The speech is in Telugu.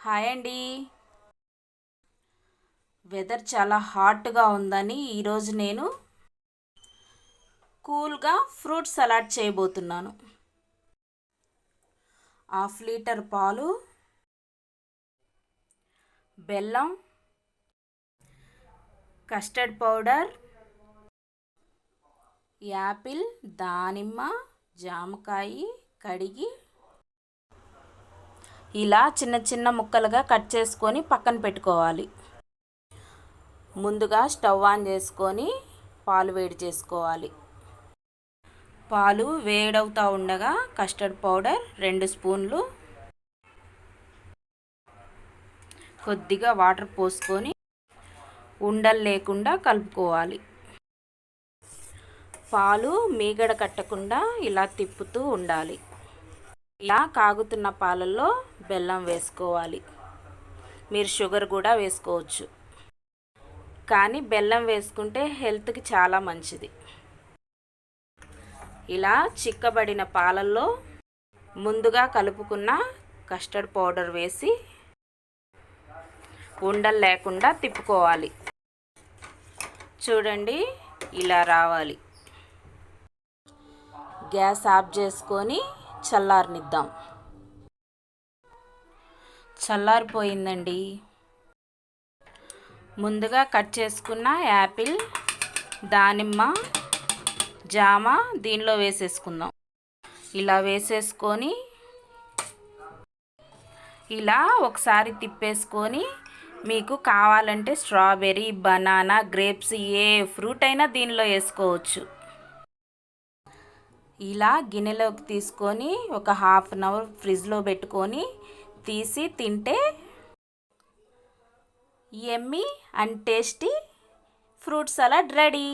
హాయ్ అండి. వెదర్ చాలా హాట్గా ఉందని ఈరోజు నేను కూల్గా ఫ్రూట్ సలాడ్ చేయబోతున్నాను. 1/2 లీటర్ పాలు, బెల్లం, కస్టర్డ్ పౌడర్, యాపిల్, దానిమ్మ, జామకాయ కడిగి ఇలా చిన్న చిన్న ముక్కలుగా కట్ చేసుకొని పక్కన పెట్టుకోవాలి. ముందుగా స్టవ్ ఆన్ చేసుకొని పాలు వేడి చేసుకోవాలి. పాలు వేడవుతూ ఉండగా కస్టర్డ్ పౌడర్ 2 స్పూన్లు, కొద్దిగా వాటర్ పోసుకొని ఉండలు లేకుండా కలుపుకోవాలి. పాలు మీగడ కట్టకుండా ఇలా తిప్పుతూ ఉండాలి. ఇలా కాగుతున్న పాలల్లో బెల్లం వేసుకోవాలి. మీరు షుగర్ కూడా వేసుకోవచ్చు, కానీ బెల్లం వేసుకుంటే హెల్త్కి చాలా మంచిది. ఇలా చిక్కబడిన పాలల్లో ముందుగా కలుపుకున్న కస్టర్డ్ పౌడర్ వేసి ఉండలు లేకుండా తిప్పుకోవాలి. చూడండి, ఇలా రావాలి. గ్యాస్ ఆఫ్ చేసుకొని చల్లారనిద్దాం. చల్లారిపోయిందండి. ముందుగా కట్ చేసుకున్న యాపిల్, దానిమ్మ, జామ దీనిలో వేసేసుకుందాం. ఇలా వేసేసుకొని ఇలా ఒకసారి తిప్పేసుకొని మీకు కావాలంటే స్ట్రాబెర్రీ, బనానా, గ్రేప్స్ ఏ ఫ్రూట్ అయినా దీనిలో వేసుకోవచ్చు. ఇలా గిన్నెలోకి తీసుకొని ఒక 1/2 అవర్ ఫ్రిడ్జ్లో పెట్టుకొని తీసి తింటే యమ్మీ and tasty fruit salad ready.